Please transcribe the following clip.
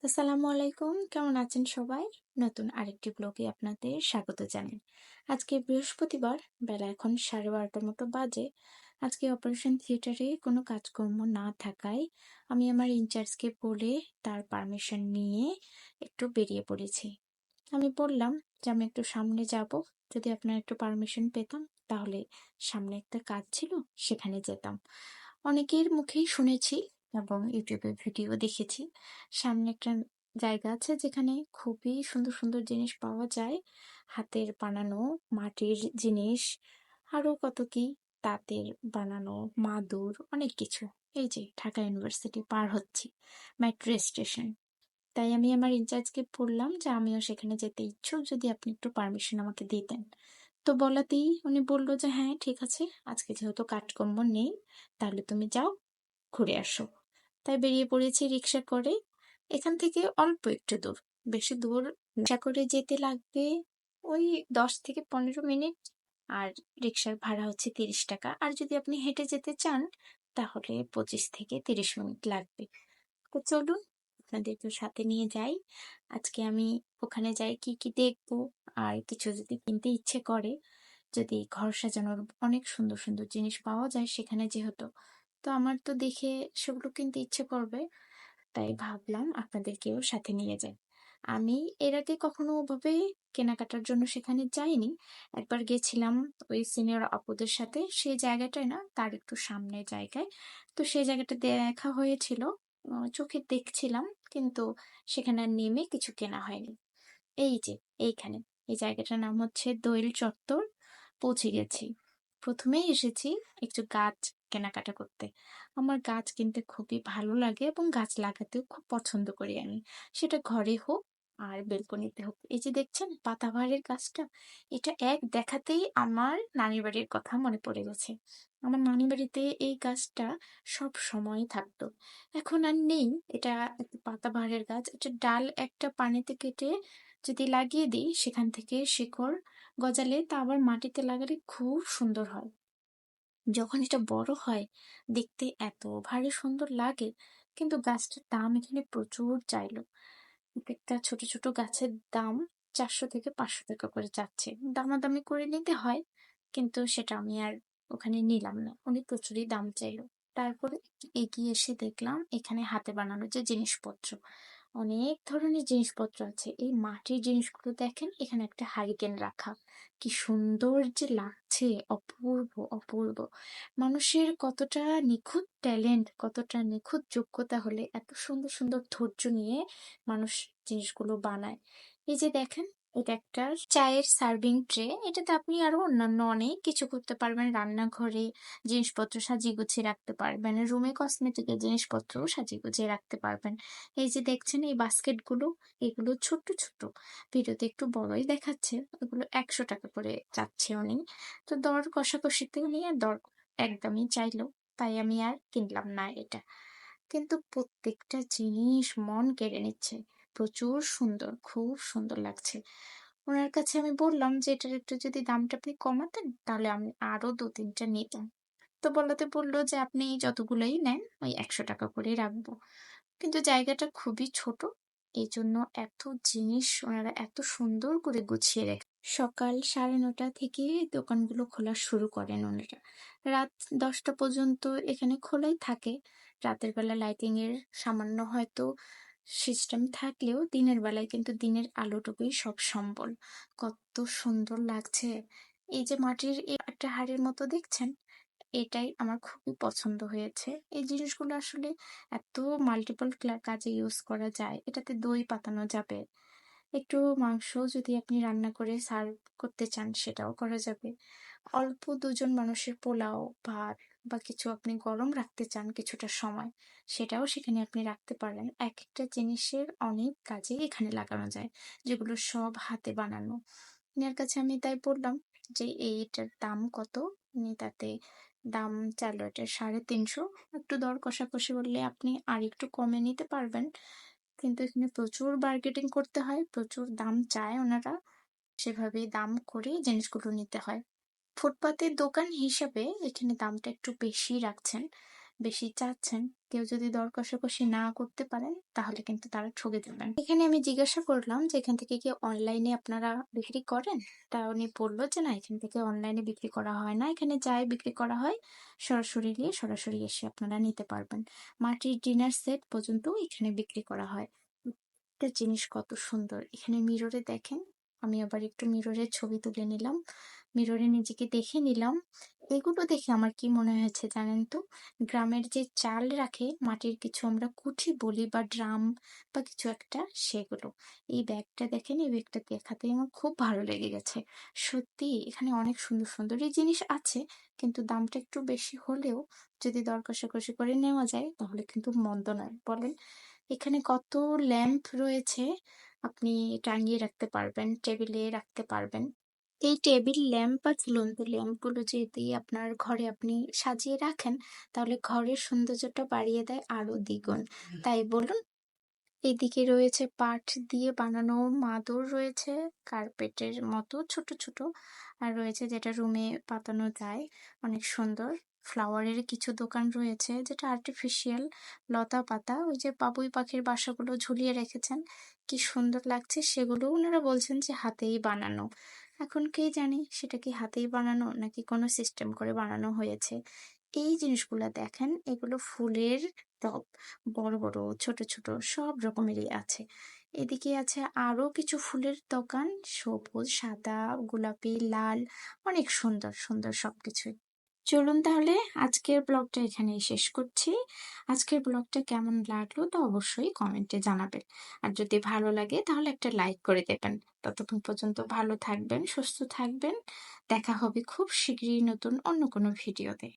আসসালামু আলাইকুম, কেমন আছেন সবাই? নতুন আরেকটি ব্লগে আপনাদের স্বাগত জানাই। আজকে বৃহস্পতিবার, বেলা এখন 12:30টার মতো বাজে। আজকে অপারেশন থিয়েটারে কোনো কাজকর্ম না থাকায় আমি আমার ইনচার্জকে বলে তার পারমিশন নিয়ে একটু বেরিয়ে পড়েছি। আমি বললাম যে আমি একটু সামনে যাব, যদি আপনার একটু পারমিশন পেতাম তাহলে সামনে একটা কাজ ছিল, সেখানে যেতাম। অনেকের মুখেই শুনেছি এবং ইউটিউবে ভিডিও দেখেছি, সামনে একটা জায়গা আছে যেখানে খুবই সুন্দর সুন্দর জিনিস পাওয়া যায়, হাতের বানানো মাটির জিনিস, আরো কত কি, তাঁতের বানানো মাদুর, অনেক কিছু। এই যে ঢাকা ইউনিভার্সিটি পার হচ্ছি, মেট্রো স্টেশন। তাই আমি আমার ইনচার্জকে বললাম যে আমিও সেখানে যেতে ইচ্ছুক, যদি আপনি একটু পারমিশন আমাকে দিতেন। তো বলাতেই উনি বললো যে হ্যাঁ ঠিক আছে, আজকে যেহেতু কাজকর্ম নেই তাহলে তুমি যাও, ঘুরে আসো। তাই বেরিয়ে পড়েছি রিক্সা করে। এখান থেকে অল্প একটু দূর, বেশি দূর রিক্সা করে যেতে লাগবে ওই 10 থেকে 15 মিনিট। আর রিক্সার ভাড়া হচ্ছে 30 টাকা, আর যদি আপনি হেঁটে যেতে চান তাহলে 25 থেকে 30 মিনিট লাগবে। তো চলুন আপনাদেরকেও সাথে নিয়ে যাই। আজকে আমি ওখানে যাই কি কি দেখবো, আর কিছু যদি কিনতে ইচ্ছে করে, যদি ঘর সাজানোর অনেক সুন্দর সুন্দর জিনিস পাওয়া যায় সেখানে যেহেতু, তো আমার তো দেখে সেগুলো কিনতে ইচ্ছে করবে। তাই ভাবলাম আপনাদেরকেও সাথে নিয়ে যাই। আমি এর আগে কখনো ওভাবে কেনাকাটার জন্য সেখানে যাইনি। একবার গেছিলাম ওই সিনিয়র আপুদের সাথে, সেই জায়গাটায় না, তার একটু সামনের জায়গায়। তো সেই জায়গাটা দেখা হয়েছিল, চোখে দেখছিলাম, কিন্তু সেখানে আর নেমে কিছু কেনা হয়নি। এই যে এইখানে, এই জায়গাটার নাম হচ্ছে দোয়েল চত্বর। পৌঁছে গেছি। প্রথমেই এসেছি একটু গাছ কেনাকাটা করতে। আমার গাছ কিনতে খুবই ভালো লাগে এবং গাছ লাগাতেও খুব পছন্দ করি আমি, সেটা ঘরে হোক আর বেলকনিতে হোক। এই যে দেখছেন পাতাবাহারের গাছটা, এটা এক দেখাতেই আমার নানির বাড়ির কথা মনে পড়ে গেছে। আমার নানি বাড়িতে এই গাছটা সব সময় থাকতো, এখন আর নেই। এটা একটা পাতাবাহারের গাছ, এটা ডাল একটা পানিতে কেটে যদি লাগিয়ে দিই, সেখান থেকে শিকড় গজালে তা আবার মাটিতে লাগালে খুব সুন্দর হয়। যখন এটা বড় হয় দেখতে এত ভারী সুন্দর লাগে। কিন্তু গাছটার দাম এখানে প্রচুর চাইলো। একটা ছোট ছোট গাছের দাম 400 থেকে 500 টাকা করে যাচ্ছে, দামাদামি করে নিতে হয়। কিন্তু সেটা আমি আর ওখানে নিলাম না, উনি প্রচুরই দাম চাইলো। তারপরে একটু এগিয়ে এসে দেখলাম এখানে হাতে বানানো যে জিনিসপত্র, অনেক ধরনের জিনিসপত্র আছে। এই মাটির জিনিসগুলো দেখেন, এখানে একটা হারিকেন রাখা, কি সুন্দর যে লাগছে, অপূর্ব অপূর্ব। মানুষের কতটা নিখুঁত ট্যালেন্ট, কতটা নিখুঁত যোগ্যতা হলে এত সুন্দর সুন্দর ধৈর্য নিয়ে মানুষ জিনিসগুলো বানায়। এই যে দেখেন, এটা একটা চায়ের সার্ভিং ট্রে, এটাতে আপনি আরো অন্যান্য অনেক কিছু করতে পারবেন। রান্নাঘরে জিনিসপত্র সাজিয়ে গুছিয়ে রাখতে পারবেন, রুমে কসমেটিকের জিনিসপত্র সাজিয়ে গুছিয়ে রাখতে পারবেন। এই যে দেখছেন এই বাস্কেটগুলো, এগুলো ছোট্ট ছোট্ট, ভিডিওতে একটু বড়ই দেখাচ্ছে, ওগুলো 100 টাকা করে চাচ্ছে উনি। তো দর কষাকষিতে উনি আর দর একদমই চাইলো, তাই আমি আর কিনলাম না এটা। কিন্তু প্রত্যেকটা জিনিস মন কেড়ে নিচ্ছে, প্রচুর সুন্দর, খুব সুন্দর লাগছে। ওনার কাছে আমি বললাম যে এটার একটু যদি দামটা আপনি কমাতেন তাহলে আমি আরো 2-3টা নিতাম। তো বলাতে বললো যে আপনি যতগুলোই নেন ওই 100 টাকা করে রাখবো। কিন্তু জায়গাটা খুবই ছোট, এই জন্য এত জিনিস ওনারা এত সুন্দর করে গুছিয়ে রেখে। সকাল 9:30 থেকে দোকানগুলো খোলা শুরু করেন ওনারা, রাত 10টা পর্যন্ত এখানে খোলাই থাকে। রাতের বেলা লাইটিং এর সামান্য হয়তো সিস্টেম থাকলেও দিনের বেলায় কিন্তু দিনের আলোটুকুই সব সম্বল। কত সুন্দর লাগছে। এই যে মাটির এই একটা হাড়ির মতো দেখছেন, এটাই আমার খুবই পছন্দ হয়েছে। এই জিনিসগুলো আসলে এত মাল্টিপল কাজে ইউজ করা যায়, এটাতে দই পাতানো যাবে, একটু মাংস যদি আপনি রান্না করে সার্ভ করতে চান সেটাও করা যাবে। অল্প দুজন মানুষের পোলাও ভাত বা কিছু আপনি গরম রাখতে চান কিছুটা সময়, সেটাও সেখানে আপনি রাখতে পারেন। এক একটা জিনিসের অনেক কাজে এখানে লাগানো যায়, যেগুলো সব হাতে বানানো। এনার কাছে আমি তাই বললাম যে এইটার দাম কত। উনি তাতে দাম চাইলো এটা 350। একটু দর কষাকষি বললে আপনি আর একটু কমে নিতে পারবেন, কিন্তু এখানে প্রচুর বার্গেটিং করতে হয়, প্রচুর দাম চায় ওনারা, সেভাবেই দাম করে জিনিসগুলো নিতে হয়। ফুটপাতের দোকান হিসাবে এখানে দামটা একটু বেশি রাখছেন, বেশি চাচ্ছেন, কেউ যদি দর কষাকষি না করতে পারেন তাহলে কিন্তু তারা ঠকে যাবেন। এখানে আমি জিজ্ঞাসা করলাম যে এখান থেকে কি অনলাইনে আপনারা বিক্রি করেন? তা উনি বলল যে না, এখান থেকে অনলাইনে বিক্রি করা হয় না, এখানে যাই বিক্রি করা হয় সরাসরি নিয়ে সরাসরি এসে আপনারা নিতে পারবেন। মাটির ডিনার সেট পর্যন্ত এখানে বিক্রি করা হয়। একটা জিনিস কত সুন্দর, এখানে মিররে দেখেন, আমি আবার একটু মিররের ছবি তুলে নিলাম, মিররে নিজেকে দেখে নিলাম। এগুলো দেখে আমার কি মনে হয়েছে জানেন তো, গ্রামের যে চাল রাখে মাটির কিছু আমরা কুঠি বলি বা ড্রাম বা কিছু একটা, সেগুলো। এই ব্যাগটা দেখেন, এই ব্যাগটা দেখাতে আমার খুব ভালো লেগে গেছে। সত্যি এখানে অনেক সুন্দর সুন্দর এই জিনিস আছে, কিন্তু দামটা একটু বেশি হলেও যদি দর কষাকষি করে নেওয়া যায় তাহলে কিন্তু মন্দ নয়, বলেন। এখানে কত ল্যাম্প রয়েছে, আপনি টাঙিয়ে রাখতে পারবেন, টেবিলে রাখতে পারবেন। এই টেবিল ল্যাম্প বা ঝুলন্ত ল্যাম্পগুলো যদি আপনার ঘরে আপনি সাজিয়ে রাখেন তাহলে ঘরের সৌন্দর্যটা বাড়িয়ে দেয় আরো দ্বিগুণ, তাই বলুন। এদিকে রয়েছে পাট দিয়ে বানানো মাদুর, রয়েছে কার্পেটের মতো ছোট ছোট, আর রয়েছে যেটা রুমে পাতানো যায়, অনেক সুন্দর। ফ্লাওয়ারের কিছু দোকান রয়েছে যেটা আর্টিফিশিয়াল লতা পাতা, ওই যে বাবুই পাখির বাসাগুলো ঝুলিয়ে রেখেছেন, কি সুন্দর লাগছে। সেগুলো ওনারা বলছেন যে হাতেই বানানো। এখন কে জানি সেটা কি হাতেই বানানো নাকি কোনো সিস্টেম করে বানানো হয়েছে। এই জিনিসগুলা দেখেন, এগুলো ফুলের টব, বড় বড় ছোট ছোট সব রকমেরই আছে। এদিকে আছে আরো কিছু ফুলের দোকান, সবুজ, সাদা, গোলাপি, লাল, অনেক সুন্দর সুন্দর সবকিছুই। চলুন তাহলে আজকের ব্লগটা এখানেই শেষ করছি। আজকের ব্লগটা কেমন লাগলো তা অবশ্যই কমেন্টে জানাবেন, আর যদি ভালো লাগে তাহলে একটা লাইক করে দেবেন। ততক্ষণ পর্যন্ত ভালো থাকবেন, সুস্থ থাকবেন। দেখা হবে খুব শীঘ্রই নতুন অন্য কোনো ভিডিওতে।